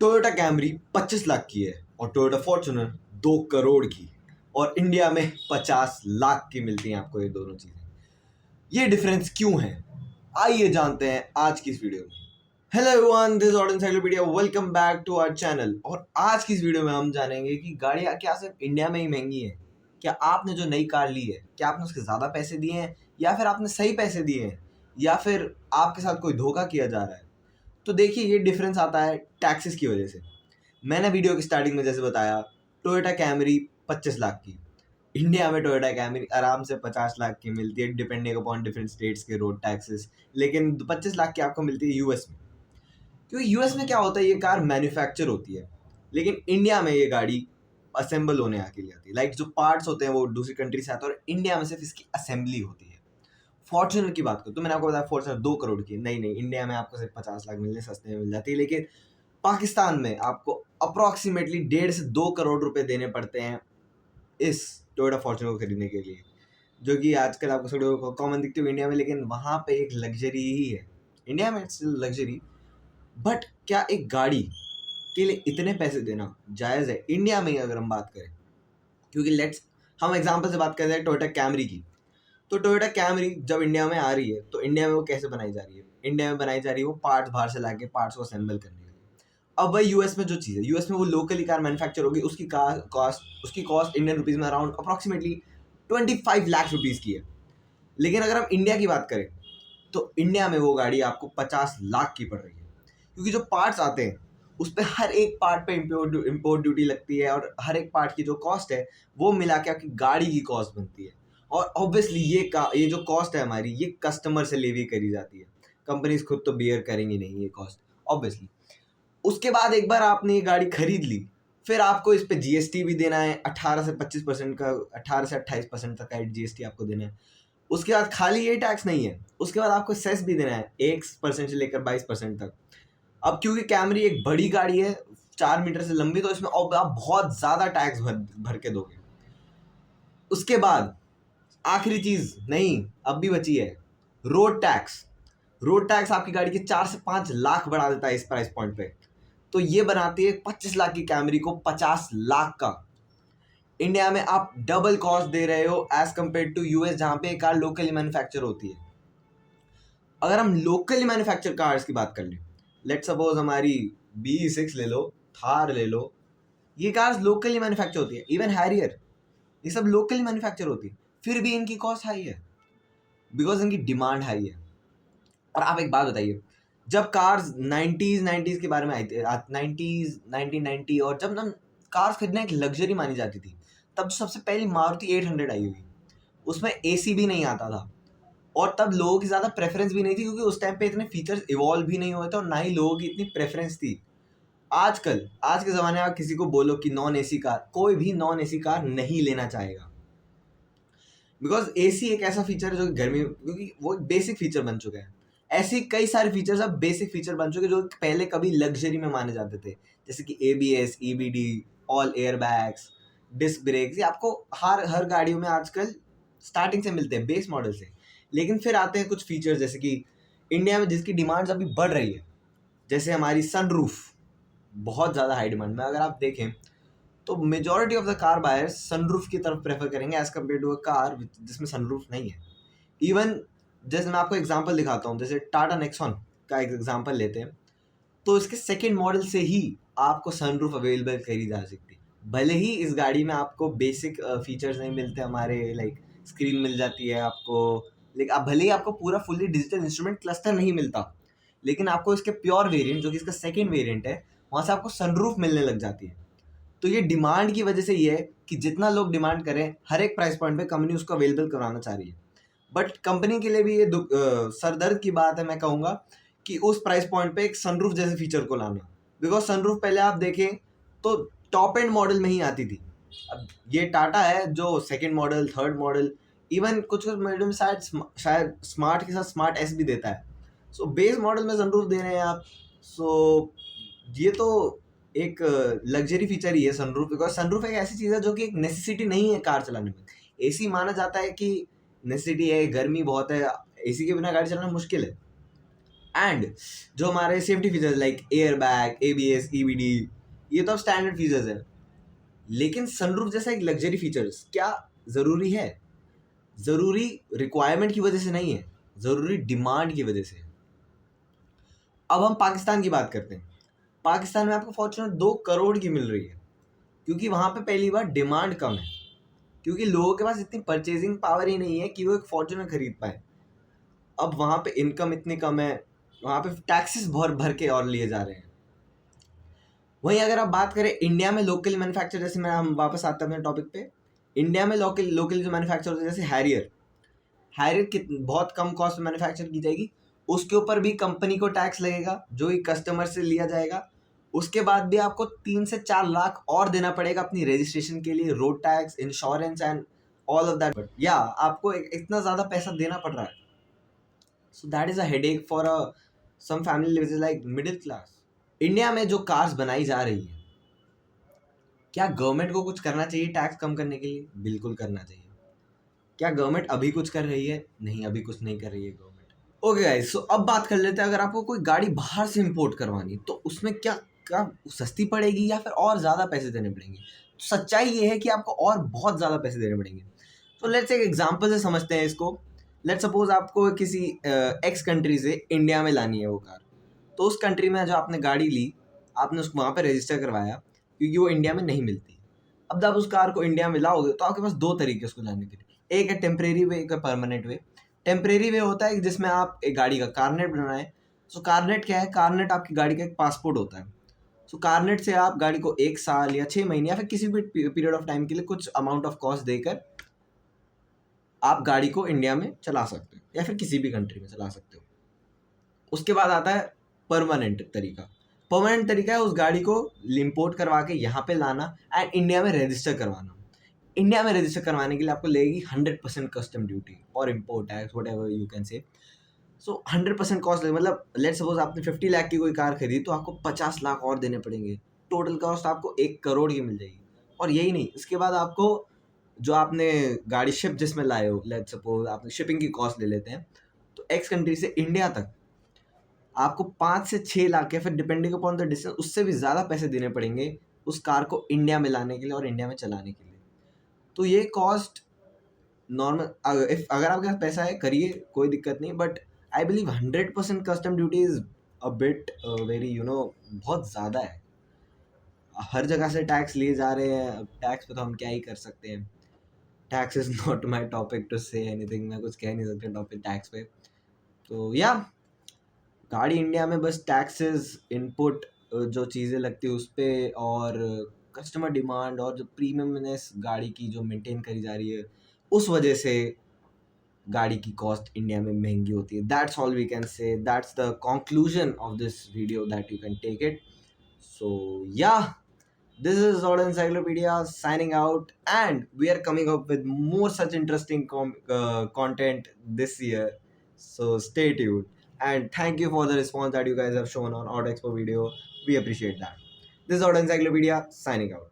Toyota Camry 25 lakh की है और टोयोटा फॉर्च्यूनर 2 करोड़ की, और इंडिया में 50 लाख की मिलती हैं आपको ये दोनों चीजें। ये डिफरेंस क्यों है, आइए जानते हैं आज की इस वीडियो में। Hello everyone, this is audience encyclopedia, welcome back to our channel. और आज की इस वीडियो में हम जानेंगे कि गाड़ियां क्या सिर्फ इंडिया में ही महंगी हैं। क्या आपने जो नई कार ली है, क्या आपने उसके ज़्यादा पैसे दिए हैं, या फिर आपने सही पैसे दिए हैं, या फिर आपके साथ कोई धोखा किया जा रहा है। तो देखिए, ये डिफरेंस आता है टैक्सेस की वजह से। मैंने वीडियो की स्टार्टिंग में जैसे बताया, टोयोटा कैमरी 25 लाख की, इंडिया में टोयोटा कैमरी आराम से 50 लाख की मिलती है, डिपेंडिंग अपॉन डिफरेंट स्टेट्स के रोड टैक्सेस। लेकिन 25 लाख की आपको मिलती है यूएस में, क्योंकि यूएस में क्या होता है, ये कार मैन्युफैक्चर होती है, लेकिन इंडिया में ये गाड़ी असेंबल होने आके लिए आती है। लाइक जो पार्ट्स होते हैं वो दूसरी कंट्री से आते हैं और इंडिया में सिर्फ इसकी असेंबली होती है। फॉर्च्यूनर की बात करूँ तो मैंने आपको बताया फॉर्च्यूनर 2 करोड़ की, नहीं, इंडिया में आपको सिर्फ 50 लाख मिलने सस्ते में मिल जाती है। लेकिन पाकिस्तान में आपको अप्रॉक्सीमेटली 1.5 से 2 करोड़ रुपए देने पड़ते हैं इस टोयोटा फॉर्च्यूनर को खरीदने के लिए, जो कि आजकल आपको थोड़ी कॉमन दिखती है इंडिया में, लेकिन वहाँ पे एक लग्जरी ही है। इंडिया में इट्स लग्जरी, बट क्या एक गाड़ी के लिए इतने पैसे देना जायज़ है इंडिया में ही, अगर हम बात करें? क्योंकि हम एग्जांपल से बात करते हैं टोयोटा कैमरी की। तो टोयोटा कैमरी जब इंडिया में आ रही है तो इंडिया में वो कैसे बनाई जा रही है? इंडिया में बनाई जा रही है वो पार्ट्स बाहर से लाके पार्ट्स को असेंबल करने के लिए। अब वही यूएस में जो चीज़ है, यूएस में वो लोकली कार मैन्युफैक्चर होगी, उसकी कॉस्ट इंडियन रुपीज़ में अराउंड अप्रॉक्सीमेटली 25 लाख रुपीज़ की है। लेकिन अगर हम इंडिया की बात करें तो इंडिया में वो गाड़ी आपको 50 लाख की पड़ रही है, क्योंकि जो पार्ट्स आते हैं उस पर हर एक पार्ट पे इम्पोर्ट ड्यूटी लगती है, और हर एक पार्ट की जो कॉस्ट है वो मिला के आपकी गाड़ी की कॉस्ट बनती है। और ऑब्वियसली ये जो कॉस्ट है हमारी, ये कस्टमर से लेवी करी जाती है। कंपनीज खुद तो बियर करेंगी नहीं ये कॉस्ट, ऑब्वियसली। उसके बाद एक बार आपने ये गाड़ी खरीद ली, फिर आपको इस पे जीएसटी भी देना है 18 से 25% का, 18 से 28% तक का जीएसटी आपको देना है। उसके बाद खाली ये टैक्स नहीं है, उसके बाद आपको सेस भी देना है 1% से लेकर 22% तक। अब क्योंकि कैमरी एक बड़ी गाड़ी है, 4 मीटर से लंबी, तो इसमें अब आप बहुत ज़्यादा टैक्स भर के दोगे। उसके बाद आखिरी चीज़ नहीं, अब भी बची है रोड टैक्स। रोड टैक्स आपकी गाड़ी के 4 से 5 लाख बढ़ा देता है इस प्राइस पॉइंट पे। तो ये बनाती है 25 लाख की कैमरी को 50 लाख का। इंडिया में आप डबल कॉस्ट दे रहे हो एज कम्पेयर टू यूएस, जहाँ पे कार लोकली मैन्युफैक्चर होती है। अगर हम लोकली मैन्युफैक्चर कार्स की बात कर लें, लेट सपोज हमारी BE6 ले लो, थार ले लो, ये कार्स लोकली मैन्युफैक्चर होती है। इवन हैरियर, ये सब लोकली मैन्युफैक्चर होती है, फिर भी इनकी कॉस्ट हाई है बिकॉज इनकी डिमांड हाई है। और आप एक बात बताइए, जब कार्स 90s के बारे में आई थी, 90s 1990, और जब हम कार्स खरीदना एक लग्जरी मानी जाती थी, तब सबसे पहली मारुति 800 आई हुई, उसमें एसी भी नहीं आता था, और तब लोगों की ज़्यादा प्रेफरेंस भी नहीं थी, क्योंकि उस टाइम पे इतने फीचर्स इवॉल्व भी नहीं हुए थे और ना ही लोगों की इतनी प्रेफरेंस थी। आज के ज़माने में आप किसी को बोलो कि नॉन एसी कार, कोई भी नॉन एसी कार नहीं लेना चाहेगा, बिकॉज एसी एक ऐसा फीचर है जो गर्मी, क्योंकि वो बेसिक फीचर बन चुका है। ऐसे कई सारे फीचर्स अब बेसिक फीचर बन चुके हैं जो पहले कभी लग्जरी में माने जाते थे, जैसे कि ABS, EBD, all air bags, disc brakes, ये आपको हर गाड़ियों में आजकल स्टार्टिंग से मिलते हैं, बेस मॉडल से। लेकिन फिर आते हैं कुछ फीचर्स, जैसे कि इंडिया में जिसकी डिमांड्स अभी बढ़ रही है, जैसे हमारी सनरूफ, बहुत ज़्यादा हाई डिमांड में। अगर आप देखें तो majority of the car buyers sunroof की तरफ प्रेफर करेंगे as compare to a car जिसमें सनरूफ नहीं है। इवन जैसे मैं आपको एग्जांपल दिखाता हूँ, जैसे टाटा नेक्सॉन का एक एग्जांपल लेते हैं, तो इसके सेकेंड मॉडल से ही आपको सनरूफ अवेलेबल करी जा सकती है। भले ही इस गाड़ी में आपको बेसिक फीचर्स नहीं मिलते हमारे, लाइक स्क्रीन मिल जाती है आपको, लेकिन आप भले ही आपको पूरा फुल्ली डिजिटल इंस्ट्रूमेंट क्लस्टर नहीं मिलता, लेकिन आपको इसके प्योर वेरिएंट, जो कि इसका सेकेंड वेरिएंट है, वहाँ से आपको सनरूफ मिलने लग जाती है। तो ये डिमांड की वजह से ये है कि जितना लोग डिमांड करें, हर एक प्राइस पॉइंट पे कंपनी उसको अवेलेबल कराना चाह रही है। बट कंपनी के लिए भी ये सरदर्द की बात है, मैं कहूँगा, कि उस प्राइस पॉइंट पे एक सनरूफ जैसे फीचर को लाना, बिकॉज सनरूफ पहले आप देखें तो टॉप एंड मॉडल में ही आती थी। अब ये टाटा है जो second model, third model, even कुछ मॉडल में शायद स्मार्ट के साथ स्मार्ट S भी देता है। सो बेस मॉडल में सनरूफ दे रहे हैं आप। सो ये तो एक लग्जरी फीचर ही है सनरूफ, बिकॉज सनरूफ एक ऐसी चीज़ है जो कि एक नेसेसिटी नहीं है कार चलाने में। एसी माना जाता है कि नेसेसिटी है, गर्मी बहुत है, एसी के बिना गाड़ी चलाना मुश्किल है। एंड जो हमारे safety features like air bag, ABS, EBD, ये तो अब स्टैंडर्ड फीचर्स है। लेकिन सनरूफ जैसा एक लग्जरी फीचर्स क्या ज़रूरी है? ज़रूरी रिक्वायरमेंट की वजह से नहीं है, ज़रूरी डिमांड की वजह से। अब हम पाकिस्तान की बात करते हैं। पाकिस्तान में आपको फॉर्च्यूनर 2 करोड़ की मिल रही है, क्योंकि वहाँ पे पहली बार डिमांड कम है, क्योंकि लोगों के पास इतनी परचेजिंग पावर ही नहीं है कि वो एक फॉर्च्यूनर खरीद पाए। अब वहाँ पे इनकम इतनी कम है, वहाँ पे टैक्सेस भर भर के और लिए जा रहे हैं। वहीं अगर आप बात करें इंडिया में लोकल मैन्युफैक्चर, जैसे मैं हम वापस आते हैं अपने टॉपिक पे, इंडिया में लोकल लोकल जो मैन्युफैक्चर होते हैं जैसे हैरियर, बहुत कम कॉस्ट में मैन्युफैक्चर की जाएगी, उसके ऊपर भी कंपनी को टैक्स लगेगा जो ही कस्टमर से लिया जाएगा। उसके बाद भी आपको 3 से 4 लाख और देना पड़ेगा अपनी रजिस्ट्रेशन के लिए, road tax, insurance and all of that. But या आपको इतना ज़्यादा पैसा देना पड़ रहा है। So that is a headache for some family which is like middle class. India में जो कार्स बनाई जा रही है, क्या गवर्नमेंट को कुछ करना चाहिए टैक्स कम करने के लिए? बिल्कुल करना चाहिए। क्या गवर्नमेंट अभी कुछ कर रही है? नहीं, अभी कुछ नहीं कर रही है गवर्नमेंट। ओके गाइस, सो अब बात कर लेते हैं, अगर आपको कोई गाड़ी बाहर से इंपोर्ट करवानी तो उसमें क्या क्या सस्ती पड़ेगी या फिर और ज़्यादा पैसे देने पड़ेंगे? तो सच्चाई ये है कि आपको और बहुत ज़्यादा पैसे देने पड़ेंगे। तो लेट्स एक एग्जांपल से समझते हैं इसको। लेट्स सपोज आपको किसी एक्स कंट्री से इंडिया में लानी है वो कार। तो उस कंट्री में जो आपने गाड़ी ली, आपने उसको वहाँ पर रजिस्टर करवाया, क्योंकि वो इंडिया में नहीं मिलती। अब जब उस कार को इंडिया में लाओगे तो आपके पास 2 तरीके उसको लाने के लिए, एक है टेम्परेरी वे, एक है परमानेंट वे। टेम्परेरी वे होता है जिसमें आप एक गाड़ी का कारनेट बनाए। सो कारनेट क्या है? कारनेट आपकी गाड़ी का एक पासपोर्ट होता है। सो कारनेट से आप गाड़ी को 1 साल या 6 महीने या फिर किसी भी पीरियड ऑफ टाइम के लिए कुछ अमाउंट ऑफ कॉस्ट देकर आप गाड़ी को इंडिया में चला सकते हो या फिर किसी भी कंट्री में चला सकते हो। उसके बाद आता है परमानेंट तरीका। परमानेंट तरीका है उस गाड़ी को इम्पोर्ट करवा के यहाँ पे लाना एंड इंडिया में रजिस्टर करवाना। इंडिया में रजिस्टर करवाने के लिए आपको लगेगी 100% कस्टम ड्यूटी और import tax, what ever you can say. So 100% cost लगे, मतलब लेट सपोज आपने 50 लाख की कोई कार खरीदी तो आपको 50 लाख और देने पड़ेंगे। टोटल कॉस्ट आपको 1 करोड़ की मिल जाएगी। और यही नहीं, इसके बाद आपको जो आपने गाड़ी शिप जिसमें लाए हो, लेट सपोज आपने शिपिंग की कॉस्ट ले लेते हैं, तो एक्स कंट्री से इंडिया तक आपको 5 से 6 लाख या फिर डिपेंडिंग अपॉन द डिस्टेंस उससे भी ज़्यादा पैसे देने पड़ेंगे उस कार को इंडिया में लाने के लिए और इंडिया में चलाने के लिए। तो ये कॉस्ट नॉर्मल, अगर आपके पास पैसा है करिए, कोई दिक्कत नहीं, but I believe 100% custom duty is a bit very बहुत ज़्यादा है। हर जगह से टैक्स लिए जा रहे हैं, अब टैक्स पे तो हम क्या ही कर सकते हैं। Tax is not my topic to say anything, मैं कुछ कह नहीं सकता टॉपिक टैक्स पे। तो या गाड़ी इंडिया में बस टैक्सेस, इनपुट, जो चीज़ें लगती है उस पर, और कस्टमर डिमांड और जो प्रीमियमनेस गाड़ी की जो मेंटेन करी जा रही है, उस वजह से गाड़ी की कॉस्ट इंडिया में महंगी होती है। That's all we can say, that's the conclusion of this video that you can take it. So yeah, this is Zod Encyclopedia signing out, and we are coming up with more such interesting content this year. So stay tuned, and thank you for the response that you guys have shown on Auto Expo video. We appreciate that. This is Zod Encyclopedia signing out.